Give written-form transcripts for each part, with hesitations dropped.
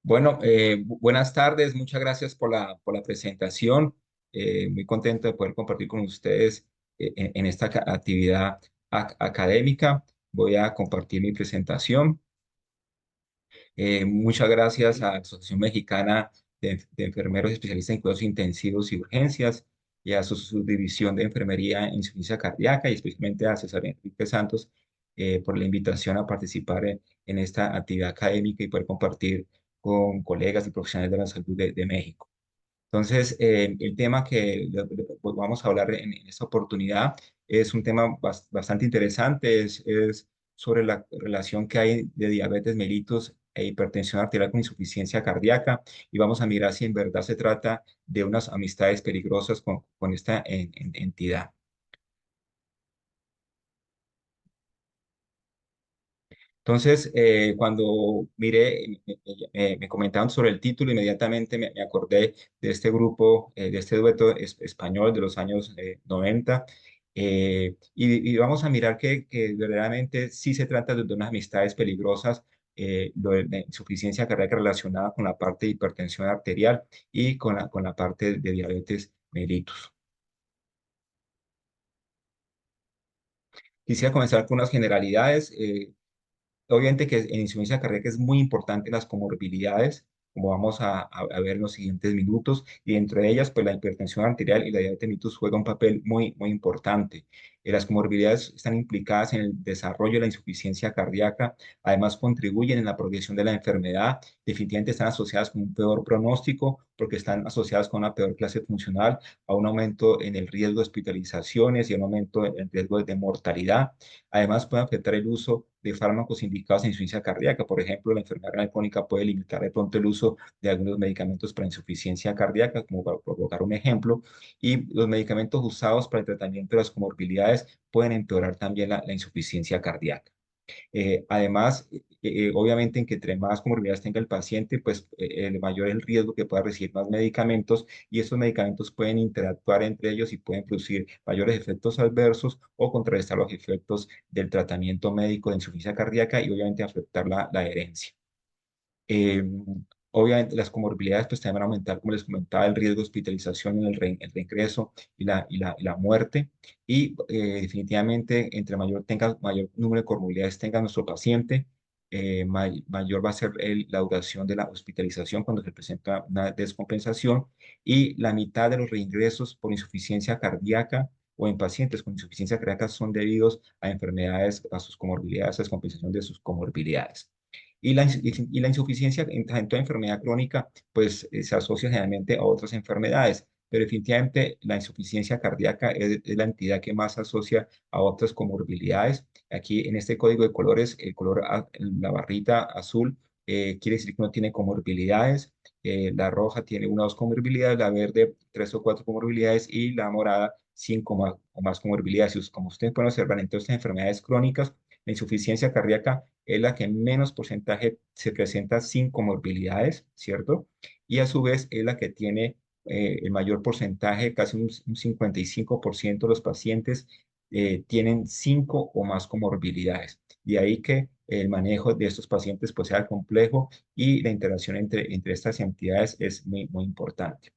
Bueno, buenas tardes, muchas gracias por la presentación. Muy contento de poder compartir con ustedes en esta actividad académica. Voy a compartir mi presentación. Muchas gracias a la Asociación Mexicana de Enfermeros Especialistas en Cuidados Intensivos y Urgencias y a su subdivisión de Enfermería en Insuficiencia Cardíaca y especialmente a César Enrique Santos por la invitación a participar en esta actividad académica y poder compartir con colegas y profesionales de la salud de México. Entonces, el tema que pues, vamos a hablar en esta oportunidad es un tema bastante interesante, es sobre la relación que hay de diabetes mellitus e hipertensión arterial con insuficiencia cardíaca y vamos a mirar si en verdad se trata de unas amistades peligrosas con esta entidad. Entonces, cuando miré, me comentaban sobre el título, inmediatamente me acordé de este grupo, de este dueto español de los años 90. Y vamos a mirar que verdaderamente sí se trata de unas amistades peligrosas, lo de la insuficiencia cardíaca relacionada con la parte de hipertensión arterial y con la parte de diabetes mellitus. Quisiera comenzar con unas generalidades. Obviamente que en insuficiencia cardíaca es muy importante las comorbilidades, como vamos a ver en los siguientes minutos, y entre ellas, pues la hipertensión arterial y la diabetes mellitus juega un papel muy importante. Las comorbilidades están implicadas en el desarrollo de la insuficiencia cardíaca, además contribuyen en la progresión de la enfermedad, definitivamente están asociadas con un peor pronóstico porque están asociadas con una peor clase funcional, a un aumento en el riesgo de hospitalizaciones y un aumento en el riesgo de mortalidad. Además, puede afectar el uso de fármacos indicados en insuficiencia cardíaca. Por ejemplo, la enfermedad renal crónica puede limitar de pronto el uso de algunos medicamentos para insuficiencia cardíaca, como para colocar un ejemplo. Y los medicamentos usados para el tratamiento de las comorbilidades pueden empeorar también la insuficiencia cardíaca. Además, obviamente, en que entre más comorbilidades tenga el paciente, pues el mayor es el riesgo que pueda recibir más medicamentos y estos medicamentos pueden interactuar entre ellos y pueden producir mayores efectos adversos o contrarrestar los efectos del tratamiento médico de insuficiencia cardíaca y obviamente afectar la herencia. Eh, Obviamente las comorbilidades pues también van a aumentar, como les comentaba, el riesgo de hospitalización en el reingreso y la muerte. Y definitivamente, entre mayor número de comorbilidades tenga nuestro paciente, mayor va a ser la duración de la hospitalización cuando se presenta una descompensación y la mitad de los reingresos por insuficiencia cardíaca o en pacientes con insuficiencia cardíaca son debidos a enfermedades, a sus comorbilidades, a descompensación de sus comorbilidades. Y la insuficiencia en toda enfermedad crónica, pues se asocia generalmente a otras enfermedades, pero definitivamente la insuficiencia cardíaca es la entidad que más se asocia a otras comorbilidades. Aquí en este código de colores, el color, la barrita azul quiere decir que no tiene comorbilidades, la roja tiene una o dos comorbilidades, la verde tres o cuatro comorbilidades y la morada cinco o más comorbilidades. Y como ustedes pueden observar, en todas estas enfermedades crónicas, la insuficiencia cardíaca es la que menos porcentaje se presenta sin comorbilidades, ¿cierto? Y a su vez es la que tiene el mayor porcentaje, casi un 55% de los pacientes tienen cinco o más comorbilidades. De ahí que el manejo de estos pacientes pues sea complejo y la interacción entre estas entidades es muy importante.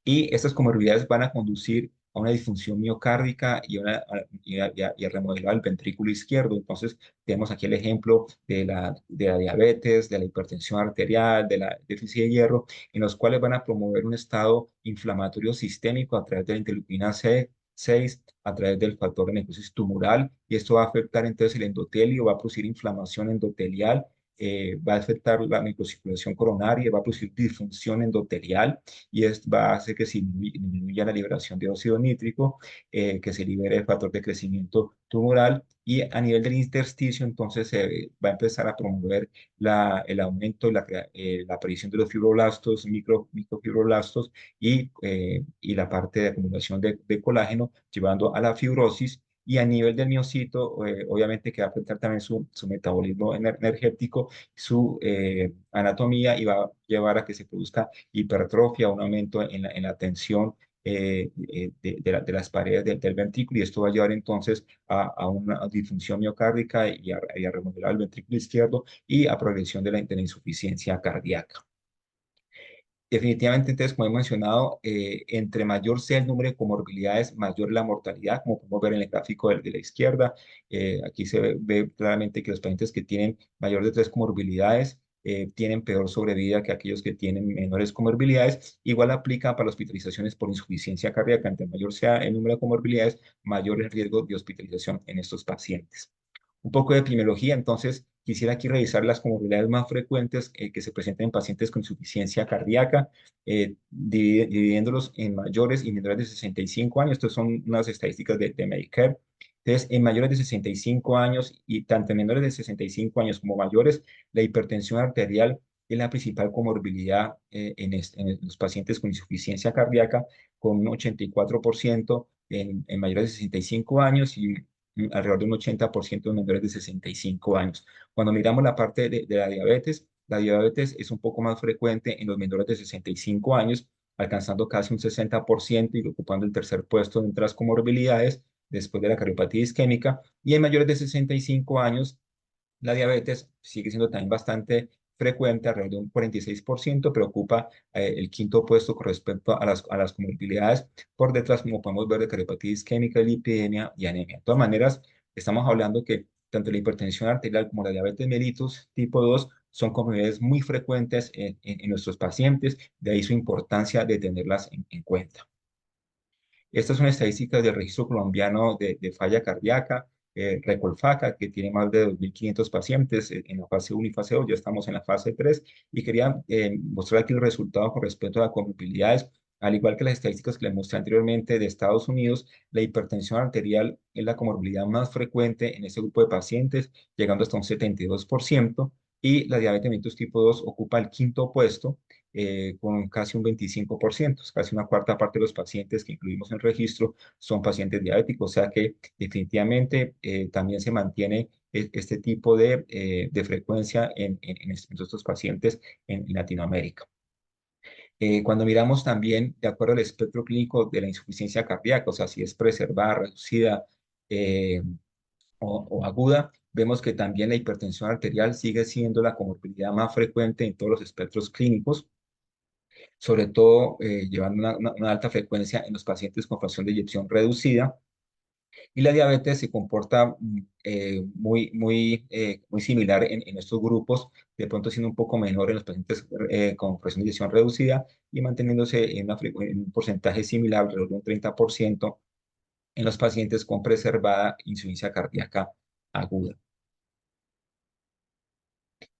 Y estas comorbilidades van a conducir a una disfunción miocárdica y a remodelar el ventrículo izquierdo. Entonces, tenemos aquí el ejemplo de la diabetes, de la hipertensión arterial, de la déficit de hierro, en los cuales van a promover un estado inflamatorio sistémico a través de la interleuquina C6, a través del factor de necrosis tumoral, y esto va a afectar entonces el endotelio, va a producir inflamación endotelial, va a afectar la microcirculación coronaria, va a producir disfunción endotelial, y esto va a hacer que se disminuya la liberación de óxido nítrico, que se libere el factor de crecimiento tumoral y a nivel del intersticio entonces se va a empezar a promover el aumento y la aparición de los fibroblastos, microfibroblastos y la parte de acumulación de colágeno, llevando a la fibrosis. Y a nivel del miocito, obviamente que va a afectar también su metabolismo energético, su anatomía y va a llevar a que se produzca hipertrofia, un aumento en la tensión de las paredes del ventrículo, y esto va a llevar entonces a una disfunción miocárdica y a remodelar el ventrículo izquierdo y a progresión de la insuficiencia cardíaca. Definitivamente, entonces, como he mencionado, entre mayor sea el número de comorbilidades, mayor la mortalidad, como podemos ver en el gráfico de la izquierda. Aquí se ve claramente que los pacientes que tienen mayor de tres comorbilidades tienen peor sobrevida que aquellos que tienen menores comorbilidades. Igual aplica para las hospitalizaciones por insuficiencia cardíaca. Entre mayor sea el número de comorbilidades, mayor el riesgo de hospitalización en estos pacientes. Un poco de epidemiología, entonces quisiera aquí revisar las comorbilidades más frecuentes que se presentan en pacientes con insuficiencia cardíaca, dividiéndolos en mayores y menores de 65 años. Estas son unas estadísticas de Medicare. Entonces, en mayores de 65 años y tanto en menores de 65 años como mayores, la hipertensión arterial es la principal comorbilidad en los pacientes con insuficiencia cardíaca, con un 84% en mayores de 65 años y alrededor de un 80% de menores de 65 años. Cuando miramos la parte de la diabetes es un poco más frecuente en los menores de 65 años, alcanzando casi un 60% y ocupando el tercer puesto entre las comorbilidades después de la cardiopatía isquémica. Y en mayores de 65 años, la diabetes sigue siendo también bastante frecuente, alrededor de un 46%, pero ocupa el quinto puesto con respecto a las comorbilidades por detrás, como podemos ver, de cardiopatía isquémica, lipidemia y anemia. De todas maneras, estamos hablando que tanto la hipertensión arterial como la diabetes mellitus tipo 2 son comorbilidades muy frecuentes en nuestros pacientes, de ahí su importancia de tenerlas en cuenta. Estas son estadísticas del registro colombiano de falla cardíaca, Recolfaca, que tiene más de 2.500 pacientes en la fase 1 y fase 2, ya estamos en la fase 3, y quería mostrar aquí el resultado con respecto a las comorbilidades. Al igual que las estadísticas que les mostré anteriormente de Estados Unidos, la hipertensión arterial es la comorbilidad más frecuente en este grupo de pacientes, llegando hasta un 72%, y la diabetes mellitus tipo 2 ocupa el quinto puesto, con casi un 25%, casi una cuarta parte de los pacientes que incluimos en el registro son pacientes diabéticos, o sea que definitivamente también se mantiene este tipo de frecuencia en estos pacientes en Latinoamérica. Cuando miramos también, de acuerdo al espectro clínico de la insuficiencia cardíaca, o sea, si es preservada, reducida eh, o aguda, vemos que también la hipertensión arterial sigue siendo la comorbilidad más frecuente en todos los espectros clínicos, sobre todo llevando una alta frecuencia en los pacientes con fracción de eyección reducida. Y la diabetes se comporta muy similar en estos grupos, de pronto siendo un poco menor en los pacientes con fracción de eyección reducida y manteniéndose en un porcentaje similar, alrededor de un 30%, en los pacientes con preservada insuficiencia cardíaca aguda.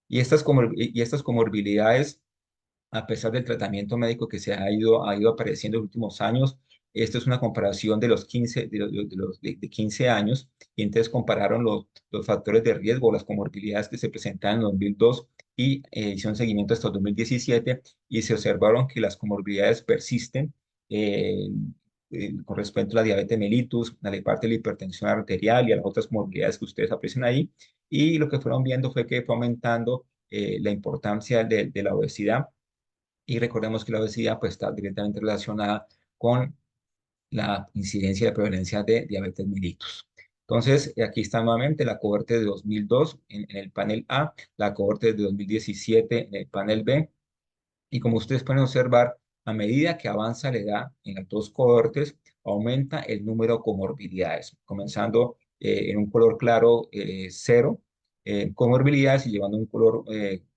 Y estas comorbilidades, a pesar del tratamiento médico que ha ido apareciendo en los últimos años. Esto es una comparación de los 15, de 15 años, y entonces compararon los factores de riesgo, las comorbilidades que se presentaban en 2002 y hicieron seguimiento hasta 2017, y se observaron que las comorbilidades persisten con respecto a la diabetes mellitus, a la parte de la hipertensión arterial y a las otras comorbilidades que ustedes aprecian ahí. Y lo que fueron viendo fue que fue aumentando la importancia de la obesidad, y recordemos que la obesidad pues, está directamente relacionada con la incidencia de prevalencia de diabetes mellitus. Entonces, aquí está nuevamente la cohorte de 2002 en el panel A, la cohorte de 2017 en el panel B, y como ustedes pueden observar, a medida que avanza la edad en las dos cohortes, aumenta el número de comorbilidades, comenzando en un color claro 0 comorbilidades y llevando un color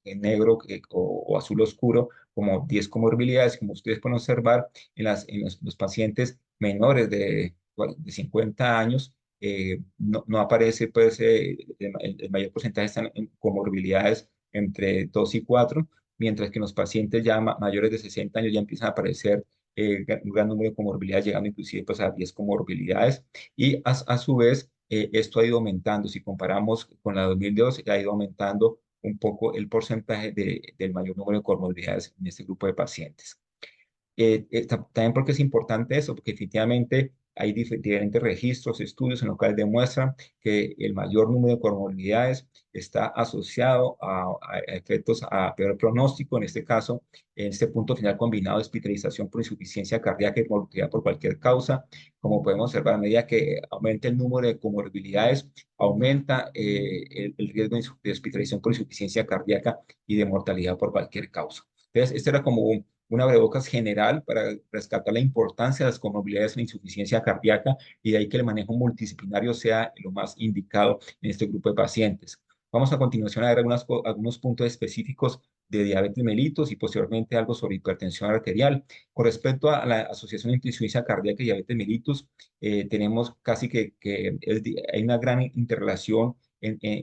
negro o azul oscuro como 10 comorbilidades. Como ustedes pueden observar, los pacientes menores de 50 años, no aparece pues, el mayor porcentaje están en comorbilidades entre 2 y 4, mientras que en los pacientes ya mayores de 60 años ya empiezan a aparecer un gran número de comorbilidades, llegando inclusive pues, a 10 comorbilidades. Y a su vez, esto ha ido aumentando. Si comparamos con la 2002, ha ido aumentando un poco el porcentaje del mayor número de comorbilidades en este grupo de pacientes. También porque es importante eso, porque efectivamente hay diferentes registros, estudios en los cuales demuestran que el mayor número de comorbilidades está asociado a efectos a peor pronóstico, en este caso, en este punto final combinado de hospitalización por insuficiencia cardíaca y mortalidad por cualquier causa. Como podemos observar, a medida que aumenta el número de comorbilidades, aumenta el riesgo de hospitalización por insuficiencia cardíaca y de mortalidad por cualquier causa. Entonces, esto era como una abrebocas general para rescatar la importancia de las comorbilidades en la insuficiencia cardíaca y de ahí que el manejo multidisciplinario sea lo más indicado en este grupo de pacientes. Vamos a continuación a ver algunos puntos específicos de diabetes mellitus y posteriormente algo sobre hipertensión arterial. Con respecto a la asociación entre insuficiencia cardíaca y diabetes mellitus, tenemos casi que hay una gran interrelación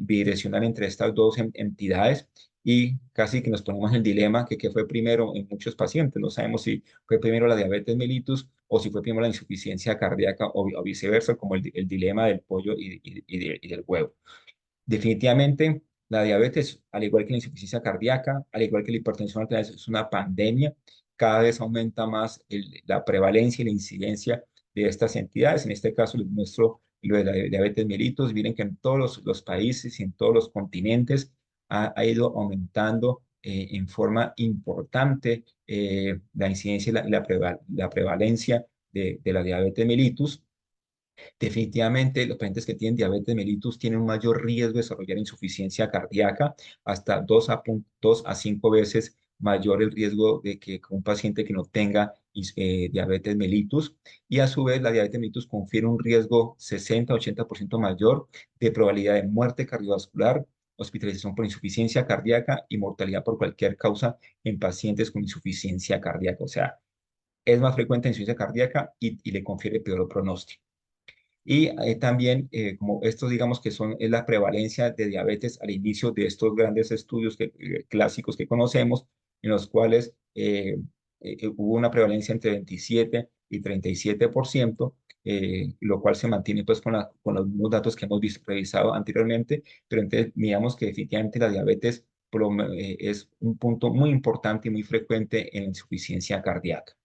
bidireccional entre estas dos entidades y casi que nos ponemos en el dilema que qué fue primero en muchos pacientes. No sabemos si fue primero la diabetes mellitus o si fue primero la insuficiencia cardíaca o viceversa, como el dilema del pollo y del huevo. Definitivamente, la diabetes, al igual que la insuficiencia cardíaca, al igual que la hipertensión arterial, es una pandemia. Cada vez aumenta más la prevalencia y la incidencia de estas entidades. En este caso, les muestro lo de la diabetes mellitus. Miren que en todos los países y en todos los continentes ha ido aumentando en forma importante la incidencia y la prevalencia de la diabetes mellitus. Definitivamente, los pacientes que tienen diabetes mellitus tienen un mayor riesgo de desarrollar insuficiencia cardíaca, hasta 2 a 5 veces mayor el riesgo de que un paciente que no tenga diabetes mellitus. Y a su vez, la diabetes mellitus confiere un riesgo 60-80% mayor de probabilidad de muerte cardiovascular, hospitalización por insuficiencia cardíaca y mortalidad por cualquier causa en pacientes con insuficiencia cardíaca. O sea, es más frecuente en insuficiencia cardíaca y le confiere peor pronóstico. Y también, como estos digamos que es la prevalencia de diabetes al inicio de estos grandes estudios clásicos que conocemos, en los cuales hubo una prevalencia entre 27 y 37%, lo cual se mantiene pues con los mismos datos que hemos revisado anteriormente, pero entonces miramos que definitivamente la diabetes es un punto muy importante y muy frecuente en la insuficiencia cardíaca.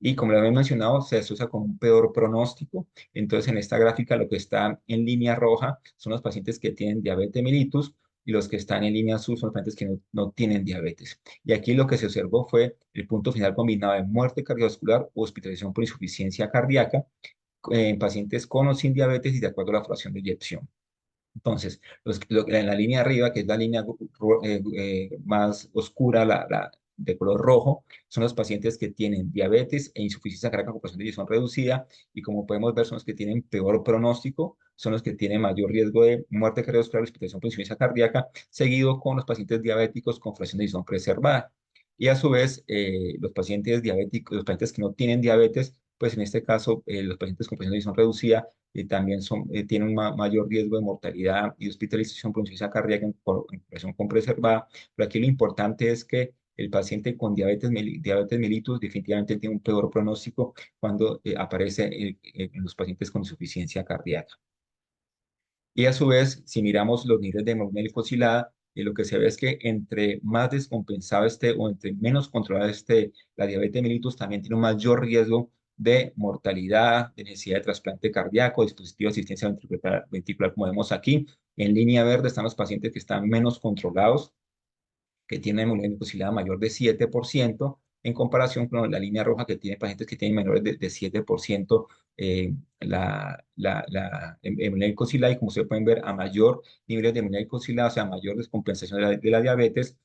Y como lo había mencionado, se asocia con un peor pronóstico. Entonces, en esta gráfica, lo que está en línea roja son los pacientes que tienen diabetes mellitus y los que están en línea azul son los pacientes que no tienen diabetes. Y aquí lo que se observó fue el punto final combinado de muerte cardiovascular o hospitalización por insuficiencia cardíaca en pacientes con o sin diabetes y de acuerdo a la fracción de eyección. Entonces, en la línea arriba, que es la línea más oscura, de color rojo, son los pacientes que tienen diabetes e insuficiencia cardíaca con fracción de eyección reducida, y como podemos ver, son los que tienen peor pronóstico, son los que tienen mayor riesgo de muerte cardiovascular, hospitalización por insuficiencia cardíaca, seguido con los pacientes diabéticos con fracción de eyección preservada. Y a su vez, los pacientes diabéticos, los pacientes que no tienen diabetes, pues en este caso, los pacientes con fracción de eyección reducida también tienen un mayor riesgo de mortalidad y hospitalización por insuficiencia cardíaca en comparación con preservada. Pero aquí lo importante es que el paciente con diabetes mellitus definitivamente tiene un peor pronóstico cuando aparece en los pacientes con insuficiencia cardíaca. Y a su vez, si miramos los niveles de hemoglobina glicosilada, lo que se ve es que entre más descompensado esté o entre menos controlada esté la diabetes mellitus, también tiene un mayor riesgo de mortalidad, de necesidad de trasplante cardíaco, dispositivo de asistencia ventricular, como vemos aquí. En línea verde están los pacientes que están menos controlados, que tienen hemoglobina glicosilada mayor de 7%, en comparación con la línea roja que tiene pacientes que tienen menores de 7% la hemoglobina glicosilada, y como se pueden ver, a mayor nivel de hemoglobina glicosilada, o sea, mayor descompensación de la diabetes,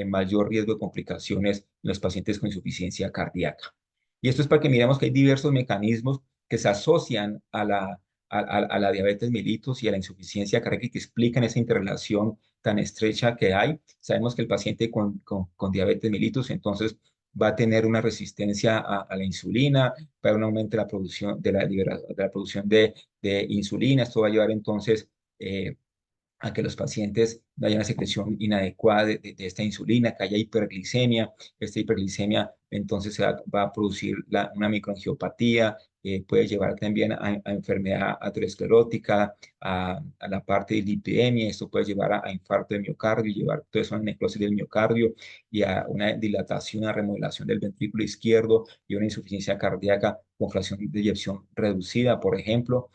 mayor riesgo de complicaciones en los pacientes con insuficiencia cardíaca. Y esto es para que miremos que hay diversos mecanismos que se asocian a la diabetes mellitus y a la insuficiencia cardíaca y que explican esa interrelación tan estrecha que hay. Sabemos que el paciente con diabetes mellitus entonces va a tener una resistencia a la insulina, va a haber un aumento de la producción de la producción de insulina. Esto va a llevar entonces a que los pacientes no haya una secreción inadecuada de esta insulina, que haya hiperglicemia. Esta hiperglicemia entonces va a producir una microangiopatía, puede llevar también a enfermedad aterosclerótica, a la parte de lipidemia. Esto puede llevar a infarto de miocardio, llevar todo eso a una necrosis del miocardio y a una dilatación, a remodelación del ventrículo izquierdo y una insuficiencia cardíaca con fracción de eyección reducida, por ejemplo.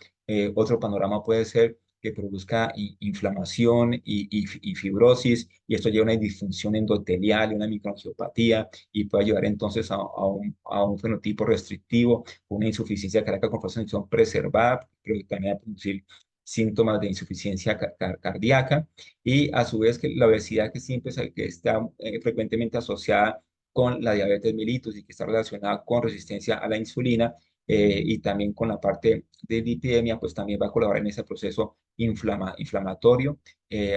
Otro panorama puede ser que produzca inflamación y fibrosis, y esto lleva a una disfunción endotelial y una microangiopatía, y puede llevar entonces a un fenotipo restrictivo, una insuficiencia cardíaca con función preservada, pero también a producir síntomas de insuficiencia cardíaca, y a su vez que la obesidad que siempre es que está frecuentemente asociada con la diabetes mellitus y que está relacionada con resistencia a la insulina, y también con la parte de lipidemia, pues también va a colaborar en ese proceso inflamatorio,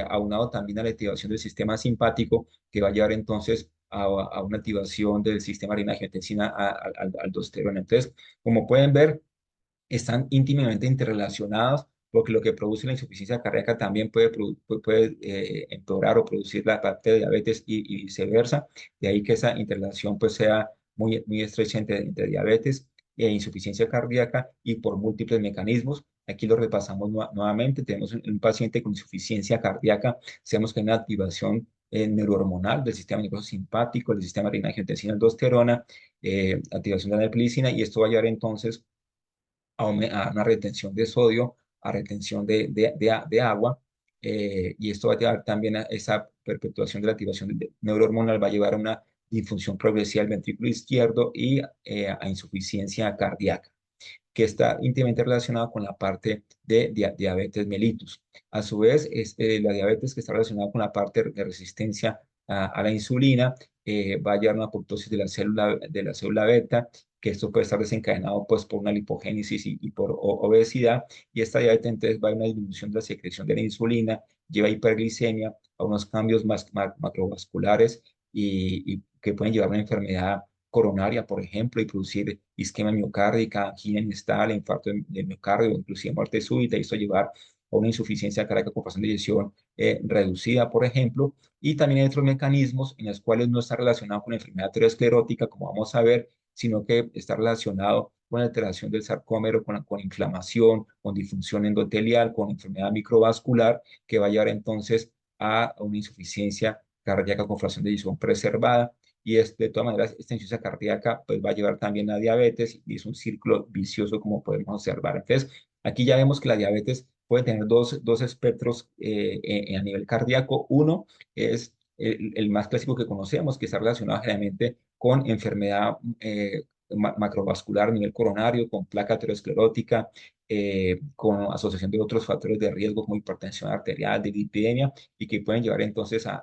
aunado también a la activación del sistema simpático, que va a llevar entonces a una activación del sistema renina-angiotensina aldosterona. Entonces, como pueden ver, están íntimamente interrelacionados, porque lo que produce la insuficiencia cardíaca también puede empeorar o producir la parte de diabetes y viceversa. De ahí que esa interrelación pues sea muy estrecha entre diabetes e insuficiencia cardíaca y por múltiples mecanismos. Aquí lo repasamos nuevamente. Tenemos un paciente con insuficiencia cardíaca. Sabemos que hay una activación neurohormonal del sistema nervioso simpático, del sistema renina-angiotensina aldosterona, activación de la neprilicina, y esto va a llevar entonces a una retención de sodio, a retención de agua, y esto va a llevar también a esa perpetuación de la activación neurohormonal, va a llevar a una disfunción progresiva del ventrículo izquierdo y a insuficiencia cardíaca, que está íntimamente relacionada con la parte de diabetes mellitus. A su vez, la diabetes que está relacionada con la parte de resistencia a la insulina, va a llevar a una apoptosis de la célula beta, que esto puede estar desencadenado pues, por una lipogénesis y por obesidad, y esta diabetes entonces va a una disminución de la secreción de la insulina, lleva a hiperglicemia, a unos cambios macrovasculares y que pueden llevar a una enfermedad coronaria, por ejemplo, y producir isquemia miocárdica, angina inestable, infarto de miocardio, inclusive muerte súbita, y esto llevar a una insuficiencia cardíaca con fracción de eyección reducida, por ejemplo. Y también hay otros mecanismos en los cuales no está relacionado con la enfermedad aterosclerótica, como vamos a ver, sino que está relacionado con la alteración del sarcómero, con inflamación, con disfunción endotelial, con enfermedad microvascular, que va a llevar entonces a una insuficiencia cardíaca con fracción de eyección preservada, y de todas maneras esta insuficiencia cardíaca pues va a llevar también a diabetes y es un círculo vicioso como podemos observar. Entonces, aquí ya vemos que la diabetes puede tener dos espectros a nivel cardíaco. Uno es el más clásico que conocemos, que está relacionado generalmente con enfermedad macrovascular a nivel coronario, con placa aterosclerótica, con asociación de otros factores de riesgo como hipertensión arterial, de lipidemia, y que pueden llevar entonces a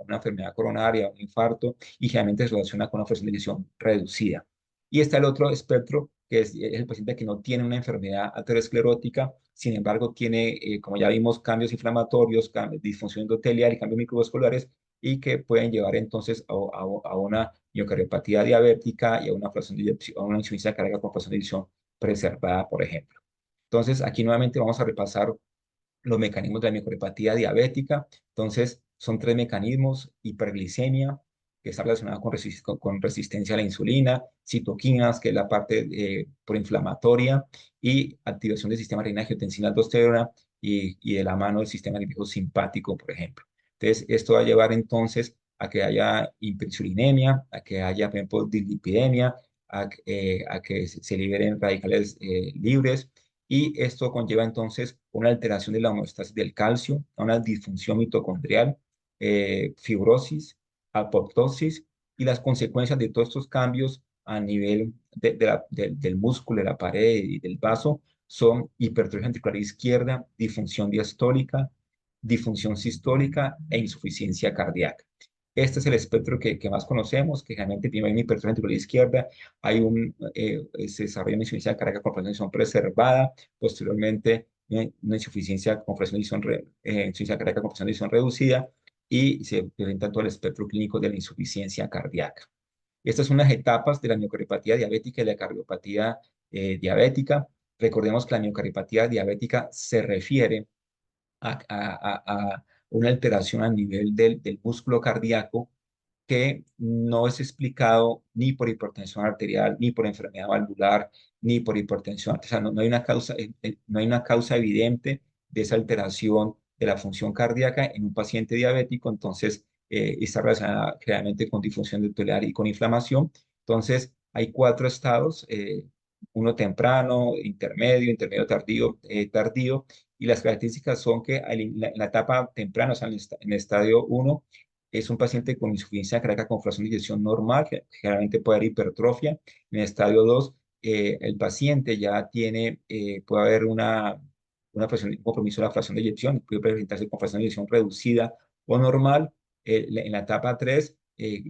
una enfermedad coronaria, a un infarto, y generalmente se relaciona con una fracción de eyección reducida. Y está el otro espectro, que es el paciente que no tiene una enfermedad aterosclerótica, sin embargo tiene, como ya vimos, cambios inflamatorios, disfunción endotelial y cambios microvasculares, y que pueden llevar entonces a una miocardiopatía diabética y a una fracción de a una insuficiencia cardíaca con fracción de eyección preservada, por ejemplo. Entonces, aquí nuevamente vamos a repasar los mecanismos de la miocardiopatía diabética. Entonces, son tres mecanismos: hiperglicemia, que está relacionada con resistencia a la insulina; citoquinas, que es la parte proinflamatoria; y activación del sistema renina-angiotensina aldosterona y de la mano del sistema nervioso simpático, por ejemplo. Entonces, esto va a llevar entonces a que haya hiperinsulinemia, a que haya, por ejemplo, dislipidemia, a que se liberen radicales libres, y esto conlleva entonces una alteración de la homeostasis del calcio, una disfunción mitocondrial, fibrosis, apoptosis, y las consecuencias de todos estos cambios a nivel del músculo, de la pared y del vaso son hipertrofia ventricular izquierda, disfunción diastólica, disfunción sistólica e insuficiencia cardíaca. Este es el espectro que más conocemos, que generalmente primero hay una hipertrofia ventricular izquierda, se desarrolla una insuficiencia cardíaca con fracción preservada, posteriormente una insuficiencia con fracción de eyección, insuficiencia cardíaca con fracción de eyección reducida, y se presenta todo el espectro clínico de la insuficiencia cardíaca. Estas son las etapas de la miocardiopatía diabética y la cardiopatía diabética. Recordemos que la miocardiopatía diabética se refiere a una alteración a nivel del músculo cardíaco, que no es explicado ni por hipertensión arterial, ni por enfermedad valvular, ni por hipertensión arterial. O sea, no hay una causa, no hay una causa evidente de esa alteración de la función cardíaca en un paciente diabético. Entonces, está relacionada generalmente con disfunción ventricular y con inflamación. Entonces, hay cuatro estados, uno temprano, intermedio, intermedio tardío, tardío, y las características son que en la etapa temprana, o sea, en el estadio uno, es un paciente con insuficiencia cardíaca con fracción de eyección normal, que generalmente puede haber hipertrofia. En el estadio 2, el paciente ya tiene, puede haber una fracción, un compromiso de la fracción de eyección, puede presentarse con fracción de eyección reducida o normal. En la etapa 3,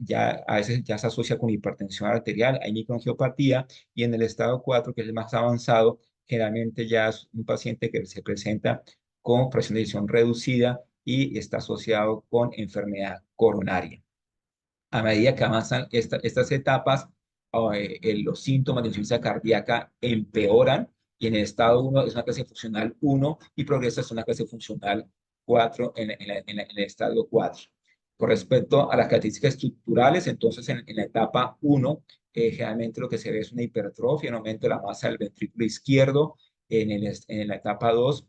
ya a veces ya se asocia con hipertensión arterial, hay microangiopatía, y en el estado 4, que es el más avanzado, generalmente ya es un paciente que se presenta con fracción de eyección reducida y está asociado con enfermedad coronaria. A medida que avanzan estas etapas, los síntomas de insuficiencia cardíaca empeoran, y en el estado 1 es una clase funcional 1 y progresa a una clase funcional 4 en el estadio 4. Con respecto a las características estructurales, entonces en la etapa 1, generalmente lo que se ve es una hipertrofia, un aumento de la masa del ventrículo izquierdo. En la etapa 2,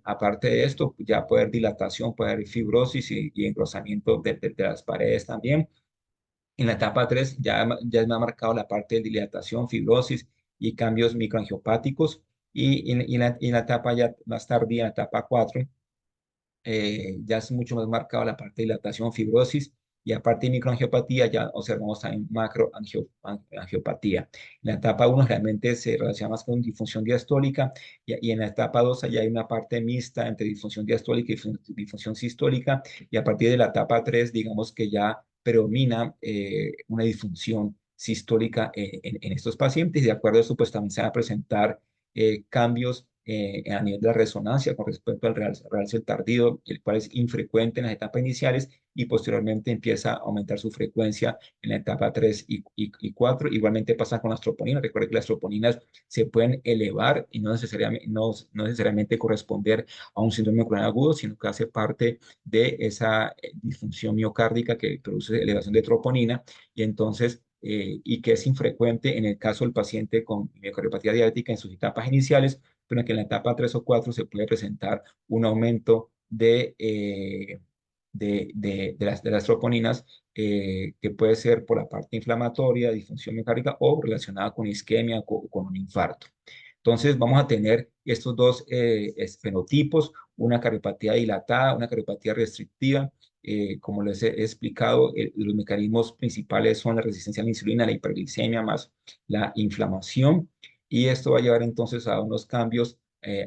aparte de esto, ya puede haber dilatación, puede haber fibrosis y engrosamiento de las paredes también. En la etapa 3 ya me ha marcado la parte de dilatación, fibrosis y cambios microangiopáticos. Y en la etapa ya más tardía, en la etapa 4, ya es mucho más marcado la parte de dilatación, fibrosis, y aparte de microangiopatía ya observamos también macroangiopatía. En la etapa 1 realmente se relaciona más con disfunción diastólica, y en la etapa 2 ya hay una parte mixta entre disfunción diastólica y disfunción sistólica, y a partir de la etapa 3 digamos que ya predomina una disfunción sistólica en estos pacientes. De acuerdo a eso, pues también se van a presentar cambios a nivel de la resonancia con respecto al realce tardío, el cual es infrecuente en las etapas iniciales y posteriormente empieza a aumentar su frecuencia en la etapa 3 y 4. Igualmente pasa con las troponinas. Recuerden que las troponinas se pueden elevar y no necesariamente corresponder a un síndrome coronario agudo, sino que hace parte de esa disfunción miocárdica que produce elevación de troponina, y entonces y que es infrecuente en el caso del paciente con miocardiopatía diabética en sus etapas iniciales, pero que en la etapa 3 o 4 se puede presentar un aumento de las troponinas, que puede ser por la parte inflamatoria, disfunción miocárdica o relacionada con isquemia o con un infarto. Entonces vamos a tener estos dos fenotipos, una cardiopatía dilatada, una cardiopatía restrictiva. Como les he explicado, los mecanismos principales son la resistencia a la insulina, la hiperglicemia más la inflamación, y esto va a llevar entonces a unos cambios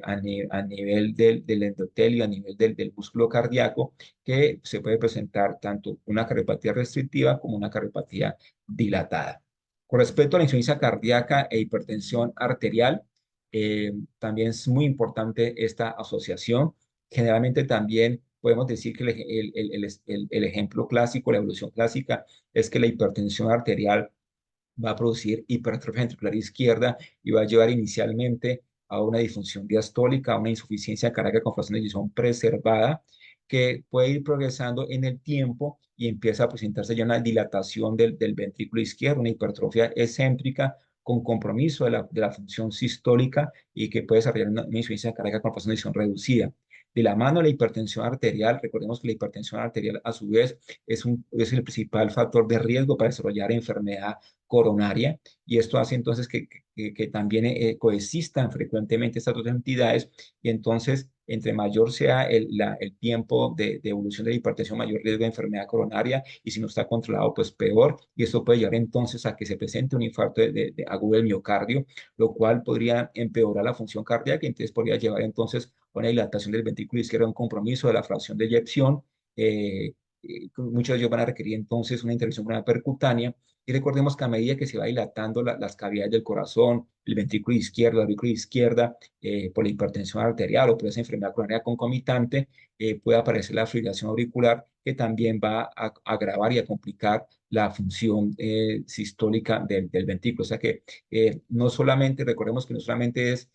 a nivel del endotelio, a nivel del músculo cardíaco, que se puede presentar tanto una cardiopatía restrictiva como una cardiopatía dilatada. Con respecto a la insuficiencia cardíaca e hipertensión arterial, también es muy importante esta asociación. Generalmente también podemos decir que el ejemplo clásico, la evolución clásica, es que la hipertensión arterial va a producir hipertrofia ventricular izquierda y va a llevar inicialmente a una disfunción diastólica, a una insuficiencia cardíaca con fracción de eyección preservada, que puede ir progresando en el tiempo y empieza a presentarse ya una dilatación del ventrículo izquierdo, una hipertrofia excéntrica con compromiso de la función sistólica, y que puede desarrollar una insuficiencia cardíaca con fracción de eyección reducida. De la mano de la hipertensión arterial, recordemos que la hipertensión arterial a su vez es el principal factor de riesgo para desarrollar enfermedad coronaria, y esto hace entonces que también coexistan frecuentemente estas dos entidades, y entonces entre mayor sea el tiempo de evolución de la hipertensión, mayor riesgo de enfermedad coronaria, y si no está controlado, pues peor, y esto puede llevar entonces a que se presente un infarto de agudo del miocardio, lo cual podría empeorar la función cardíaca, y entonces podría llevar entonces a una dilatación del ventrículo izquierdo, un compromiso de la fracción de eyección. Muchos de ellos van a requerir entonces una intervención una percutánea, y recordemos que a medida que se va dilatando las cavidades del corazón, el ventrículo izquierdo, la aurícula izquierda, por la hipertensión arterial o por esa enfermedad coronaria concomitante, puede aparecer la fibrilación auricular, que también va a agravar y a complicar la función sistólica del ventrículo. O sea que no solamente, recordemos que no solamente es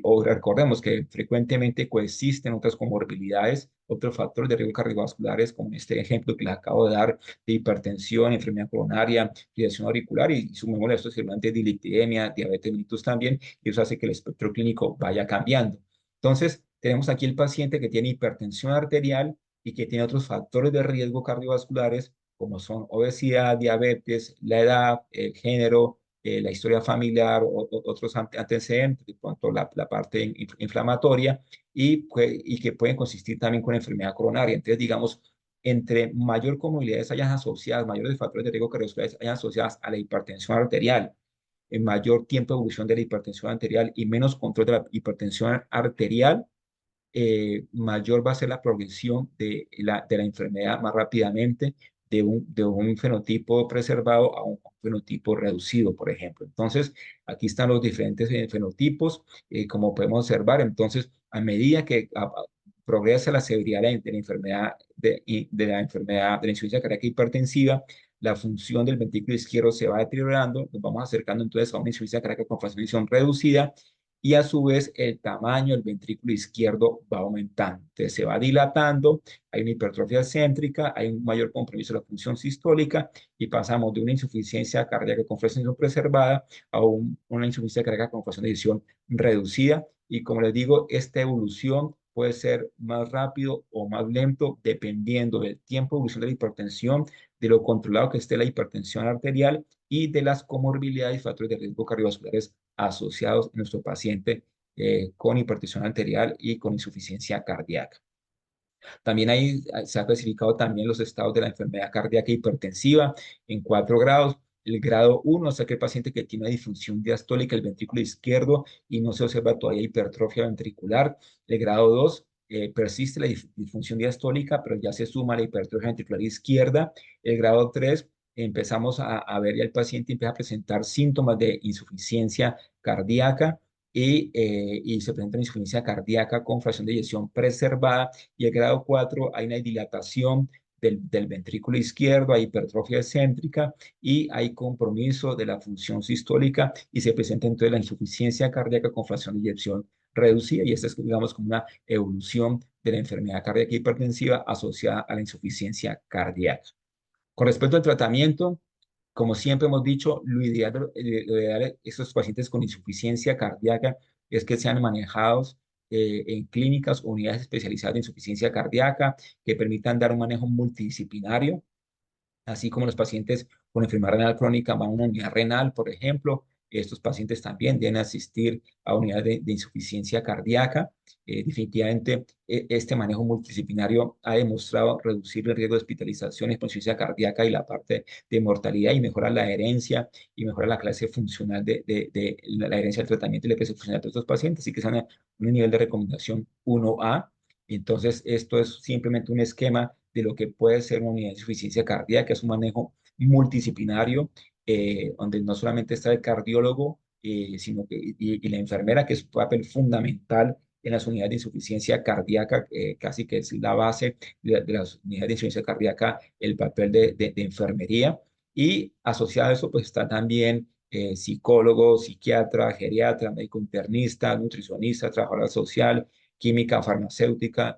o recordemos que frecuentemente coexisten otras comorbilidades, otros factores de riesgo cardiovasculares, como en este ejemplo que les acabo de dar, de hipertensión, enfermedad coronaria, fibrilación auricular, y sumémosle a estos firmantes de dislipidemia, diabetes mellitus también, y eso hace que el espectro clínico vaya cambiando. Entonces, tenemos aquí el paciente que tiene hipertensión arterial y que tiene otros factores de riesgo cardiovasculares, como son obesidad, diabetes, la edad, el género, la historia familiar o otros antecedentes, de pronto la parte inflamatoria, y que pueden consistir también con enfermedad coronaria. Entonces, digamos, entre mayor comorbilidades hayan asociadas, mayores factores de riesgo cardiovasculares hayan asociadas a la hipertensión arterial, en mayor tiempo de evolución de la hipertensión arterial y menos control de la hipertensión arterial, mayor va a ser la progresión de la enfermedad más rápidamente, de un fenotipo preservado a un fenotipo reducido, por ejemplo. Entonces, aquí están los diferentes fenotipos, como podemos observar. Entonces, a medida que progresa la severidad de la enfermedad, de la enfermedad de la insuficiencia cardíaca hipertensiva, la función del ventrículo izquierdo se va deteriorando, nos vamos acercando entonces a una insuficiencia cardíaca con fracción reducida, y a su vez el tamaño del ventrículo izquierdo va aumentando. Entonces se va dilatando, hay una hipertrofia céntrica, hay un mayor compromiso de la función sistólica y pasamos de una insuficiencia cardíaca con fracción preservada a una insuficiencia cardíaca con fracción de eyección reducida. Y como les digo, esta evolución puede ser más rápido o más lento dependiendo del tiempo de evolución de la hipertensión, de lo controlado que esté la hipertensión arterial y de las comorbilidades y factores de riesgo cardiovasculares asociados en nuestro paciente con hipertensión arterial y con insuficiencia cardíaca. También se ha clasificado también los estados de la enfermedad cardíaca hipertensiva en 4 grados. El grado 1 es aquel paciente que tiene una disfunción diastólica del ventrículo izquierdo y no se observa todavía hipertrofia ventricular. El grado 2 persiste la disfunción diastólica, pero ya se suma la hipertrofia ventricular izquierda. El grado 3 empezamos a ver ya el paciente empieza a presentar síntomas de insuficiencia cardíaca y se presenta una insuficiencia cardíaca con fracción de eyección preservada. Y el grado 4 hay una dilatación del ventrículo izquierdo, hay hipertrofia excéntrica y hay compromiso de la función sistólica y se presenta entonces la insuficiencia cardíaca con fracción de eyección reducida, y esta es, digamos, como una evolución de la enfermedad cardíaca hipertensiva asociada a la insuficiencia cardíaca. Con respecto al tratamiento, como siempre hemos dicho, lo ideal de estos pacientes con insuficiencia cardíaca es que sean manejados en clínicas o unidades especializadas de insuficiencia cardíaca que permitan dar un manejo multidisciplinario, así como los pacientes con enfermedad renal crónica van a una unidad renal, por ejemplo. Estos pacientes también deben asistir a unidades de insuficiencia cardíaca. Definitivamente, este manejo multidisciplinario ha demostrado reducir el riesgo de hospitalizaciones por insuficiencia cardíaca y la parte de mortalidad, y mejorar la adherencia y mejorar la clase funcional de la adherencia al tratamiento y la clase funcional de estos pacientes. Así que es un nivel de recomendación 1A. Entonces, esto es simplemente un esquema de lo que puede ser una unidad de insuficiencia cardíaca, que es un manejo multidisciplinario, donde no solamente está el cardiólogo, sino que, y la enfermera, que es un papel fundamental en las unidades de insuficiencia cardíaca, casi que es la base de las unidades de insuficiencia cardíaca, el papel de enfermería. Y asociado a eso, pues está también psicólogo, psiquiatra, geriatra, médico internista, nutricionista, trabajadora social, química farmacéutica,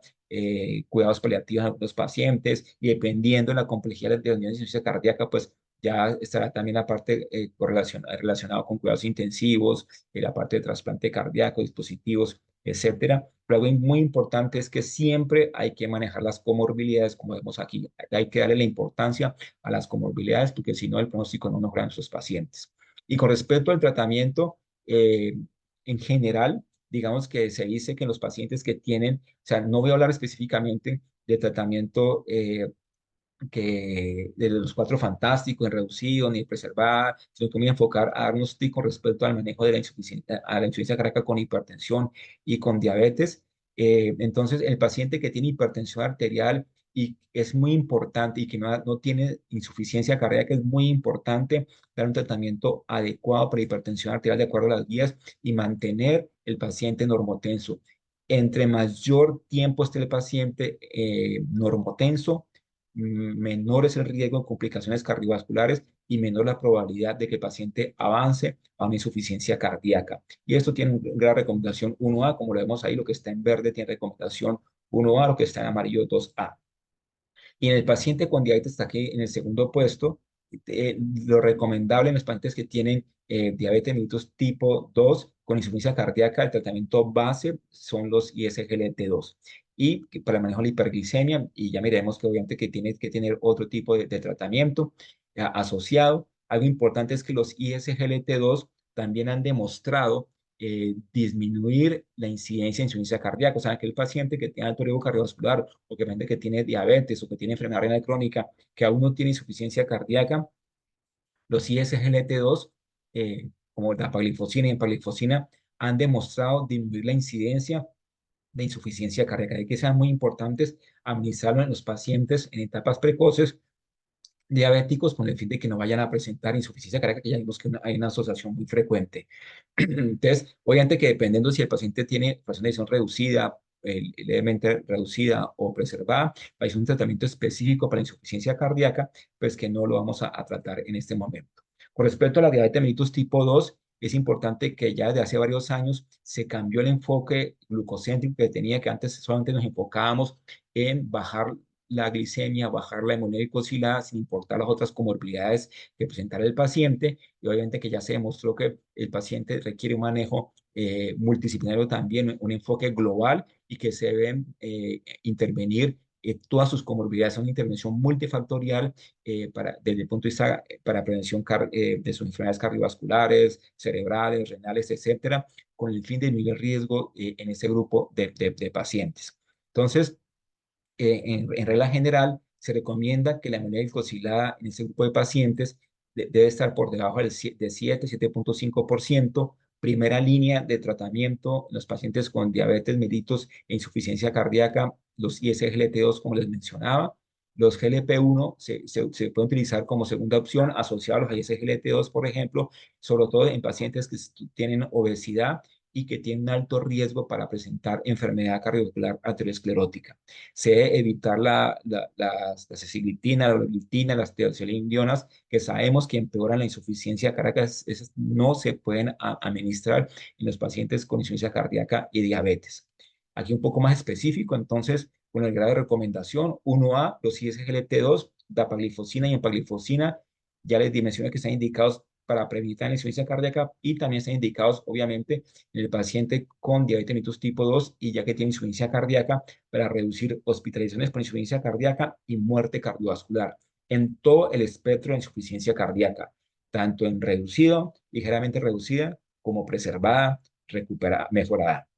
cuidados paliativos en los pacientes, y dependiendo de la complejidad de la unidad de insuficiencia cardíaca, pues ya estará también la parte relacionada con cuidados intensivos, la parte de trasplante cardíaco, dispositivos, etcétera. Pero algo muy importante es que siempre hay que manejar las comorbilidades, como vemos aquí. Hay que darle la importancia a las comorbilidades, porque si no, el pronóstico no mejora en nuestros pacientes. Y con respecto al tratamiento, en general, digamos que se dice que los pacientes que tienen, o sea, no voy a hablar específicamente de tratamiento de los cuatro fantásticos, en reducido ni preservar, sino que me voy a enfocar a darnos tips con respecto al manejo de a la insuficiencia cardíaca con hipertensión y con diabetes. Entonces, el paciente que tiene hipertensión arterial y es muy importante, y que no tiene insuficiencia cardíaca, es muy importante dar un tratamiento adecuado para hipertensión arterial de acuerdo a las guías y mantener el paciente normotenso. Entre mayor tiempo esté el paciente normotenso, menor es el riesgo de complicaciones cardiovasculares y menor la probabilidad de que el paciente avance a una insuficiencia cardíaca. Y esto tiene una recomendación 1A, como lo vemos ahí, lo que está en verde tiene recomendación 1A, lo que está en amarillo 2A. Y en el paciente con diabetes está aquí en el segundo puesto. Lo recomendable en los pacientes que tienen diabetes mellitus tipo 2 con insuficiencia cardíaca, el tratamiento base son los ISGLT2. Y para el manejo de la hiperglicemia, y ya miremos que obviamente que tiene que tener otro tipo de tratamiento asociado. Algo importante es que los ISGLT2 también han demostrado disminuir la incidencia de insuficiencia cardíaca. O sea, aquel paciente que tiene alto riesgo cardiovascular o que paciente que tiene diabetes o que tiene enfermedad renal crónica, que aún no tiene insuficiencia cardíaca, los ISGLT2, como la paglifosina y empaglifosina, han demostrado disminuir la incidencia de insuficiencia cardíaca. Hay que sean muy importantes administrarlo en los pacientes en etapas precoces diabéticos con el fin de que no vayan a presentar insuficiencia cardíaca, que ya vimos que hay una asociación muy frecuente. Entonces, obviamente que dependiendo si el paciente tiene fracción de eyección reducida, levemente reducida o preservada, hay un tratamiento específico para insuficiencia cardíaca, pues que no lo vamos a tratar en este momento. Con respecto a la diabetes mellitus tipo 2, es importante que ya desde hace varios años se cambió el enfoque glucocéntrico que tenía, que antes solamente nos enfocábamos en bajar la glicemia, bajar la hemoglobina glicosilada sin importar las otras comorbilidades que presentara el paciente. Y obviamente que ya se demostró que el paciente requiere un manejo multidisciplinario también, un enfoque global y que se deben intervenir todas sus comorbilidades, una intervención multifactorial desde el punto de vista para prevención de sus enfermedades cardiovasculares, cerebrales, renales, etcétera, con el fin de disminuir el riesgo en ese grupo de pacientes. Entonces, en regla general, se recomienda que la hemoglobina glicosilada en este grupo de pacientes debe estar por debajo de 7.5%. Primera línea de tratamiento en los pacientes con diabetes mellitus e insuficiencia cardíaca, los ISGLT2, como les mencionaba. Los GLP-1 se pueden utilizar como segunda opción asociados a los ISGLT2, por ejemplo, sobre todo en pacientes que tienen obesidad y que tienen un alto riesgo para presentar enfermedad cardiovascular aterosclerótica. Se debe evitar las acecilitina, la loglitina, las teocelindionas, que sabemos que empeoran la insuficiencia cardíaca. Esas no se pueden administrar en los pacientes con insuficiencia cardíaca y diabetes. Aquí un poco más específico, entonces, con el grado de recomendación 1A, los ISGLT2, dapaglifosina y empaglifosina, ya les dimensioné que están indicados para prevenir la insuficiencia cardíaca y también están indicados, obviamente, en el paciente con diabetes mellitus tipo 2 y ya que tiene insuficiencia cardíaca, para reducir hospitalizaciones por insuficiencia cardíaca y muerte cardiovascular en todo el espectro de insuficiencia cardíaca, tanto en reducido, ligeramente reducida, como preservada, recuperada, mejorada.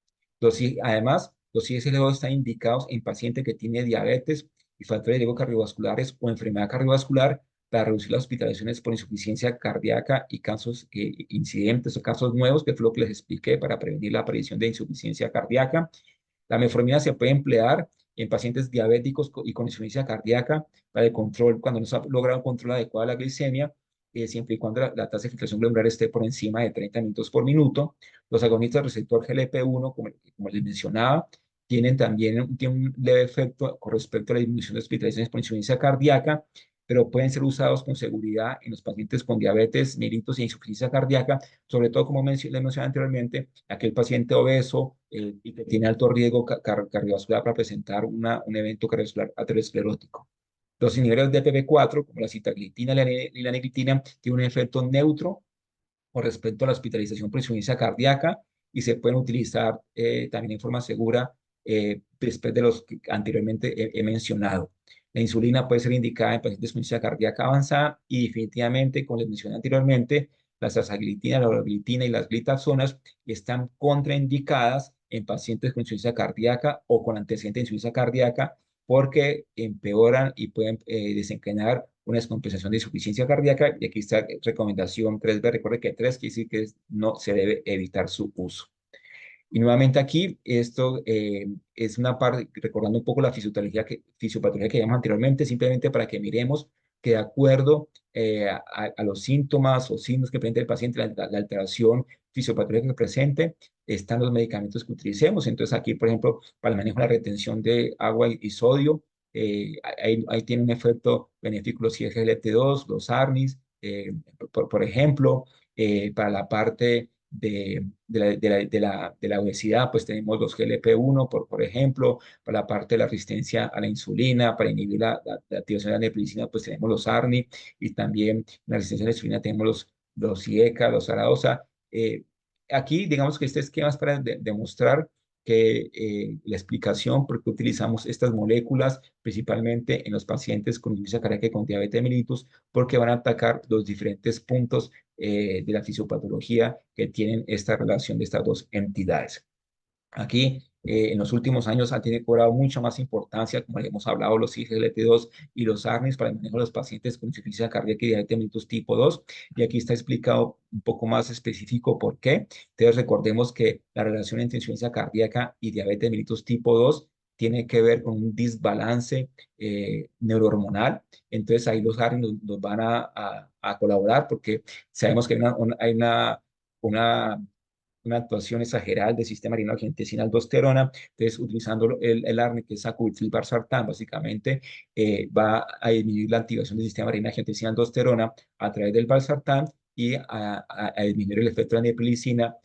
Además, los ISLO están indicados en paciente que tiene diabetes y factores de riesgo cardiovasculares o enfermedad cardiovascular para reducir las hospitalizaciones por insuficiencia cardíaca y casos incidentes o casos nuevos, que fue lo que les expliqué para prevenir la aparición de insuficiencia cardíaca. La metformina se puede emplear en pacientes diabéticos y con insuficiencia cardíaca para el control, cuando no se ha logrado un control adecuado de la glicemia, siempre y cuando la tasa de filtración glomerular esté por encima de 30 minutos por minuto. Los agonistas del receptor GLP-1, como les mencionaba, tienen un leve efecto con respecto a la disminución de hospitalizaciones por insuficiencia cardíaca, pero pueden ser usados con seguridad en los pacientes con diabetes mellitus e insuficiencia cardíaca, sobre todo, como les mencioné anteriormente, aquel paciente obeso y que tiene alto riesgo cardiovascular para presentar un evento cardiovascular aterosclerótico. Los inhibidores de PP4, como la sitaglitina y la neglitina, tienen un efecto neutro con respecto a la hospitalización por insuficiencia cardíaca y se pueden utilizar también en forma segura después de los que anteriormente he mencionado. La insulina puede ser indicada en pacientes con insuficiencia cardíaca avanzada y definitivamente, como les mencioné anteriormente, la sasaglitina, la orglitina y las glitazonas están contraindicadas en pacientes con insuficiencia cardíaca o con antecedentes de insuficiencia cardíaca porque empeoran y pueden desencadenar una descompensación de insuficiencia cardíaca. Y aquí está recomendación 3B. Recuerde que 3 quiere decir que no se debe evitar su uso. Y nuevamente aquí, esto es una parte, recordando un poco la fisiopatología que llamamos anteriormente, simplemente para que miremos que de acuerdo a los síntomas o signos que presenta el paciente, la alteración fisiopatológica que presente, están los medicamentos que utilicemos. Entonces aquí, por ejemplo, para el manejo de la retención de agua y sodio, ahí tiene un efecto benéfico los IGLT2, los ARNIs, por ejemplo, para la parte de la obesidad, pues tenemos los GLP-1, por ejemplo, para la parte de la resistencia a la insulina, para inhibir la activación de la neprilicina, pues tenemos los ARNI, y también la resistencia a la insulina tenemos los IECA, los ARAOSA. Aquí, digamos que este esquema es para demostrar que la explicación por qué utilizamos estas moléculas, principalmente en los pacientes con insuficiencia cardíaca y con diabetes mellitus, porque van a atacar los diferentes puntos de la fisiopatología que tienen esta relación de estas dos entidades. Aquí, en los últimos años han tenido cobrado mucha más importancia, como hemos hablado, los IGLT2 y los ARNIs para el manejo de los pacientes con insuficiencia cardíaca y diabetes mellitus tipo 2. Y aquí está explicado un poco más específico por qué. Entonces, recordemos que la relación entre insuficiencia cardíaca y diabetes mellitus tipo 2 tiene que ver con un desbalance neurohormonal. Entonces, ahí los ARNIs nos van a colaborar porque sabemos que hay una actuación exagerada del sistema adrenal aldosterona. Entonces, utilizando el ARNI, que es sacubitril valsartán, básicamente va a disminuir la activación del sistema adrenal aldosterona a través del valsartán y a disminuir el efecto de la neprilicina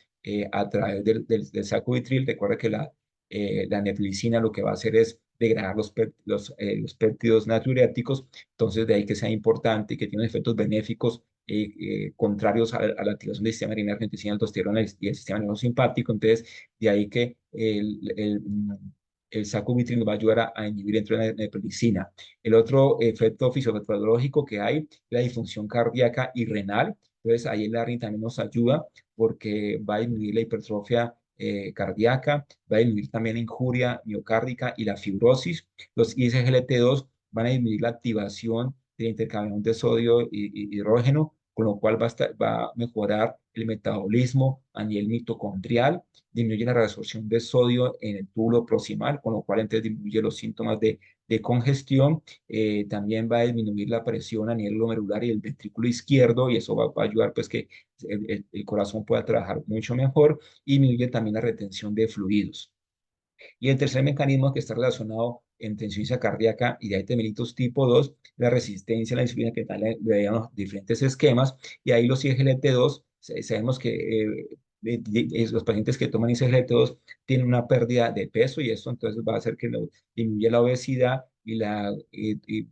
a través del sacubitril. Recuerda que la neprilicina lo que va a hacer es degradar los péptidos natriuréticos, entonces de ahí que sea importante y que tiene efectos benéficos contrarios a la activación del sistema adrenal, aldosterona y el sistema nervioso simpático. Entonces, de ahí que el sacubitril nos va a ayudar a inhibir dentro de la neprilicina. El otro efecto fisiopatológico que hay es la disfunción cardíaca y renal. Entonces, ahí el ARNI también nos ayuda porque va a disminuir la hipertrofia cardíaca, va a disminuir también la injuria miocárdica y la fibrosis. Los ISGLT2 van a disminuir la activación del intercambiador de sodio y hidrógeno, con lo cual va a mejorar el metabolismo a nivel mitocondrial, disminuye la reabsorción de sodio en el túbulo proximal, con lo cual entonces disminuye los síntomas de congestión. También va a disminuir la presión a nivel glomerular y el ventrículo izquierdo, y eso va a ayudar pues que el corazón pueda trabajar mucho mejor, y disminuye también la retención de fluidos. Y el tercer mecanismo que está relacionado entre insuficiencia cardíaca y diabetes mellitus tipo 2, la resistencia a la insulina, que tal le veían los diferentes esquemas, y ahí los IGLT2, sabemos que los pacientes que toman IGLT2 tienen una pérdida de peso, y esto entonces va a hacer que disminuya la obesidad y la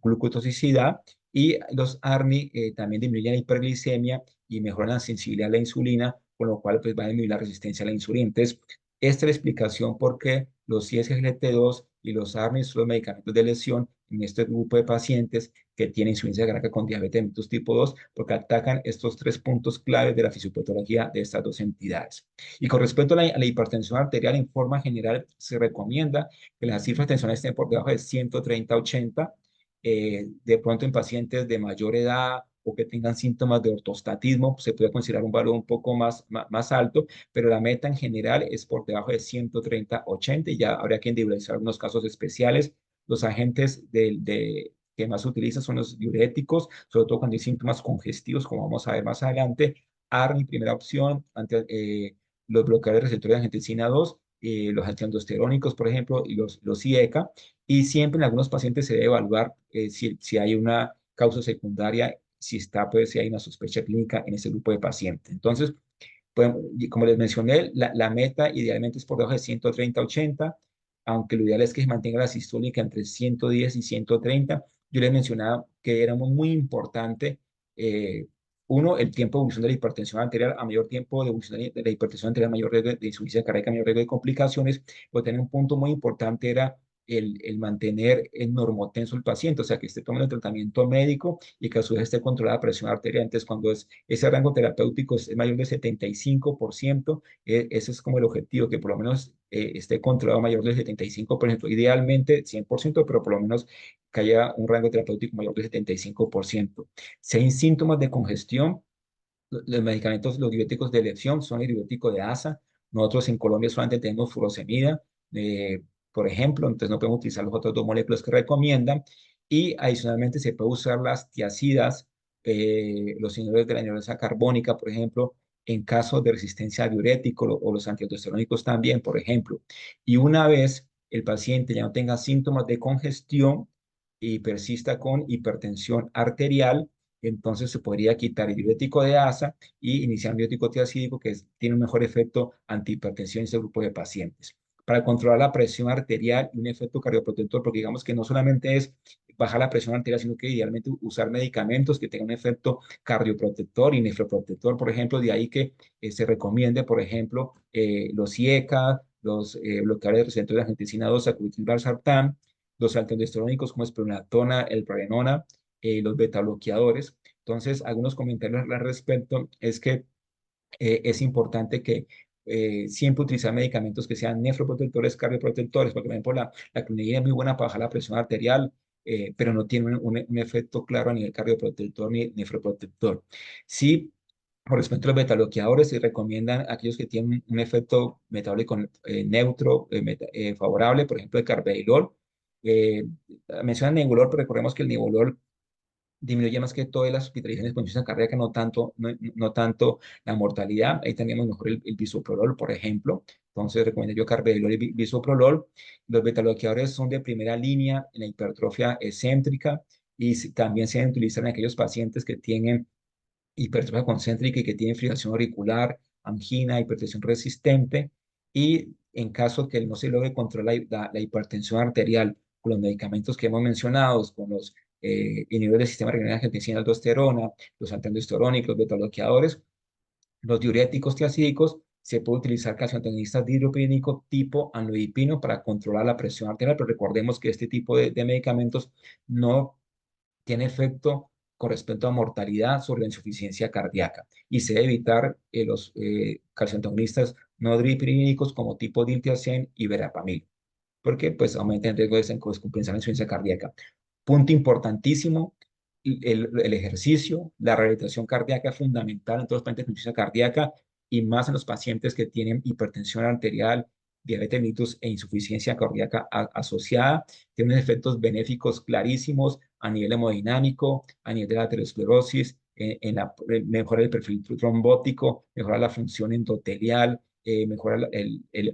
glucotoxicidad, y los ARNI también disminuyen la hiperglicemia y mejoran la sensibilidad a la insulina, con lo cual pues va a disminuir la resistencia a la insulina. Entonces, esta es la explicación por qué los ISGLT2 y los ARNIs son los medicamentos de lesión en este grupo de pacientes que tienen insuficiencia cardíaca con diabetes mellitus tipo 2, porque atacan estos tres puntos claves de la fisiopatología de estas dos entidades. Y con respecto a la hipertensión arterial, en forma general, se recomienda que las cifras tensionales estén por debajo de 130-80, de pronto en pacientes de mayor edad o que tengan síntomas de ortostatismo, pues se puede considerar un valor un poco más alto, pero la meta en general es por debajo de 130-80, y ya habría que individualizar algunos casos especiales. Los agentes que más se utilizan son los diuréticos, sobre todo cuando hay síntomas congestivos, como vamos a ver más adelante. ARNI, primera opción, los bloqueadores receptores de angiotensina 2, los antialdosterónicos, por ejemplo, y los IECA. Y siempre en algunos pacientes se debe evaluar si hay una causa secundaria, si hay una sospecha clínica en ese grupo de pacientes. Entonces, pues, como les mencioné, la meta idealmente es por debajo de 130-80, aunque lo ideal es que se mantenga la sistólica entre 110 y 130. Yo les mencionaba que era muy importante, eh, uno, el tiempo de evolución de la hipertensión arterial. A mayor tiempo de evolución de la hipertensión arterial, mayor riesgo de insuficiencia cardíaca, mayor riesgo de complicaciones. Pero tener un punto muy importante era el mantener el normotenso el paciente, o sea, que esté tomando el tratamiento médico y que a su vez esté controlada la presión arterial. Entonces, cuando ese rango terapéutico es mayor del 75%, ese es como el objetivo, que por lo menos esté controlado mayor del 75%, idealmente 100%, pero por lo menos que haya un rango terapéutico mayor del 75%. Si hay síntomas de congestión, los medicamentos, los diuréticos de elección son el diurético de ASA. Nosotros en Colombia solamente tenemos furosemida, por ejemplo, entonces no podemos utilizar los otros dos moléculas que recomiendan. Y adicionalmente se puede usar las tiazidas, los inhibidores de la anhidrasa carbónica, por ejemplo, en caso de resistencia a diurético, o los antialdosterónicos también, por ejemplo. Y una vez el paciente ya no tenga síntomas de congestión, y persista con hipertensión arterial, entonces se podría quitar el diurético de asa y iniciar un diurético tiacídico tiene un mejor efecto antihipertensión en ese grupo de pacientes. Para controlar la presión arterial y un efecto cardioprotector, porque digamos que no solamente es bajar la presión arterial, sino que idealmente usar medicamentos que tengan un efecto cardioprotector y nefroprotector, por ejemplo, de ahí que se recomiende, por ejemplo, los IECA, los bloqueadores de receptores de angiotensina 2, sacubitril, valsartán, los antialdosterónicos como spironolactona, el prolenona, los betabloqueadores. Entonces, algunos comentarios al respecto es que es importante que siempre utilizar medicamentos que sean nefroprotectores, cardioprotectores, porque por ejemplo la clonidina es muy buena para bajar la presión arterial, pero no tiene un efecto claro a nivel cardioprotector ni nefroprotector. Sí, por respecto a los betabloqueadores, se recomiendan aquellos que tienen un efecto metabólico neutro, favorable, por ejemplo, el carvedilol. Eh, mencionan nebolol, pero recordemos que el nebolol disminuye más que todo las hospitalizaciones con insuficiencia cardíaca, no tanto la mortalidad. Ahí tenemos mejor el bisoprolol, por ejemplo. Entonces, recomiendo yo carvedilol y bisoprolol. Los betabloqueadores son de primera línea en la hipertrofia excéntrica y también se deben utilizar en aquellos pacientes que tienen hipertrofia concéntrica y que tienen fibrilación auricular, angina, hipertensión resistente. Y en caso que no se logre controlar la hipertensión arterial con los medicamentos que hemos mencionado, con los inhibidores del sistema renal angiotensina aldosterona, los antialdosterónicos, los beta-bloqueadores, los diuréticos tiacídicos, se puede utilizar calcio antagonista dihidropírico tipo amlodipino para controlar la presión arterial, pero recordemos que este tipo de medicamentos no tiene efecto con respecto a mortalidad sobre la insuficiencia cardíaca y se debe evitar los calcioantagonistas no dihidropínicos como tipo diltiazem y verapamil, porque pues aumenta el riesgo de descompensar la insuficiencia cardíaca. Punto importantísimo, el ejercicio, la rehabilitación cardíaca es fundamental en todos los pacientes de insuficiencia cardíaca y más en los pacientes que tienen hipertensión arterial, diabetes mellitus e insuficiencia cardíaca asociada. Tiene unos efectos benéficos clarísimos a nivel hemodinámico, a nivel de la aterosclerosis, mejora el perfil trombótico, mejora la función endotelial, mejora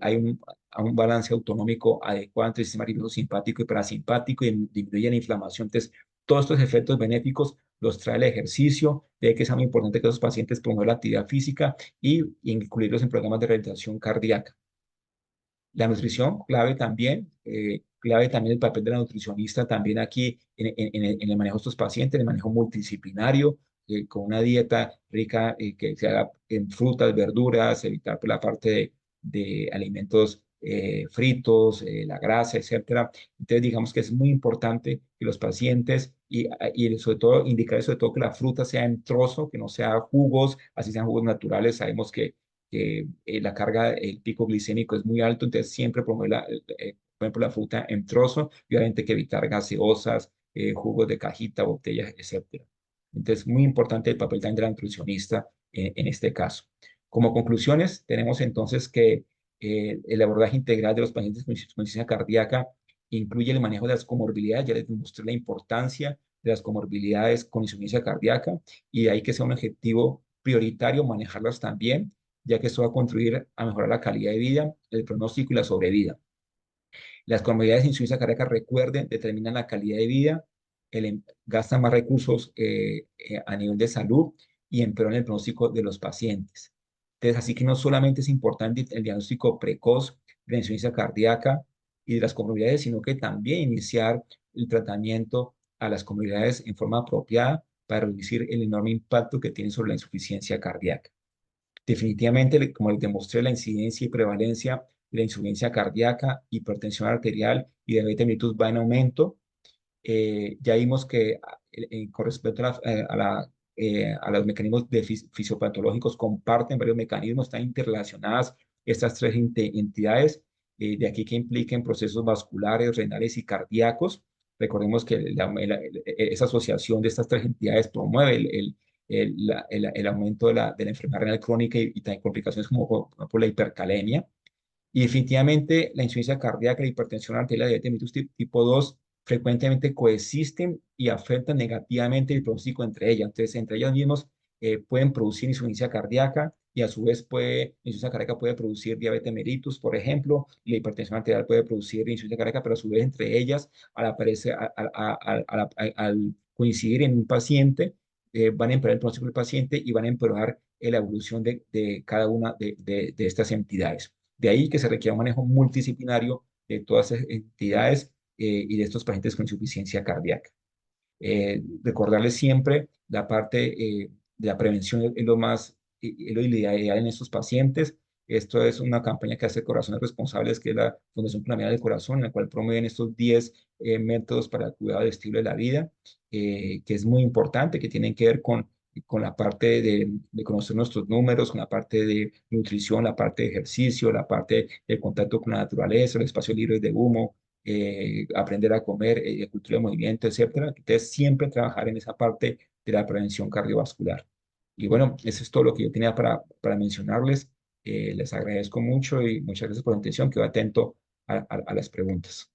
hay un balance autonómico adecuado entre el sistema nervioso simpático y parasimpático y disminuye la inflamación. Entonces, todos estos efectos benéficos los trae el ejercicio, de que es muy importante que esos pacientes promuevan la actividad física y incluirlos en programas de rehabilitación cardíaca. La nutrición, clave también el papel de la nutricionista también aquí en el manejo de estos pacientes, en el manejo multidisciplinario, con una dieta rica que se haga en frutas, verduras, evitar pues, la parte de alimentos fritos, la grasa, etcétera. Entonces, digamos que es muy importante que los pacientes y sobre todo indicar sobre todo que la fruta sea en trozo, que no sea jugos, así sean jugos naturales. Sabemos que la carga, el pico glicémico es muy alto, entonces siempre promover por ejemplo, la fruta en trozo y obviamente que evitar gaseosas, jugos de cajita, botellas, etcétera. Entonces, muy importante el papel también de la nutricionista en este caso. Como conclusiones, tenemos entonces que el abordaje integral de los pacientes con insuficiencia cardíaca incluye el manejo de las comorbilidades, ya les demostré la importancia de las comorbilidades con insuficiencia cardíaca y de ahí que sea un objetivo prioritario manejarlas también ya que esto va a contribuir a mejorar la calidad de vida, el pronóstico y la sobrevida. Las comorbilidades de insuficiencia cardíaca, recuerden, determinan la calidad de vida, gastan más recursos a nivel de salud y empeoran el pronóstico de los pacientes. Entonces, así que no solamente es importante el diagnóstico precoz de la insuficiencia cardíaca y de las comorbilidades, sino que también iniciar el tratamiento a las comorbilidades en forma apropiada para reducir el enorme impacto que tiene sobre la insuficiencia cardíaca. Definitivamente, como les demostré, la incidencia y prevalencia de la insuficiencia cardíaca, hipertensión arterial y diabetes mellitus va en aumento. Ya vimos que con respecto a los mecanismos fisiopatológicos, comparten varios mecanismos, están interrelacionadas estas tres entidades, de aquí que impliquen procesos vasculares, renales y cardíacos. Recordemos que esa asociación de estas tres entidades promueve el aumento de la enfermedad renal crónica y también complicaciones como por la hipercalemia. Y definitivamente la insuficiencia cardíaca, la hipertensión arterial, la diabetes mellitus tipo 2 frecuentemente coexisten y afectan negativamente el pronóstico entre ellas. Entonces, entre ellas mismos pueden producir insuficiencia cardíaca y a su vez la insuficiencia cardíaca puede producir diabetes mellitus, por ejemplo, y la hipertensión arterial puede producir insuficiencia cardíaca, pero a su vez entre ellas, al coincidir en un paciente, van a empeorar el pronóstico del paciente y van a empeorar la evolución de cada una de estas entidades. De ahí que se requiere un manejo multidisciplinario de todas esas entidades y de estos pacientes con insuficiencia cardíaca. Recordarles siempre la parte de la prevención es lo más, es lo ideal en estos pacientes. Esto es una campaña que hace Corazones Responsables, que es la Fundación Panamericana del Corazón, en la cual promueven estos 10 métodos para el cuidado del estilo de la vida, que es muy importante, que tienen que ver con la parte de conocer nuestros números, con la parte de nutrición, la parte de ejercicio, la parte del contacto con la naturaleza, los espacios libres de humo, aprender a comer, cultura de movimiento, etcétera. Entonces, siempre trabajar en esa parte de la prevención cardiovascular. Y bueno, eso es todo lo que yo tenía para mencionarles. Les agradezco mucho y muchas gracias por la atención. Quedo atento a las preguntas.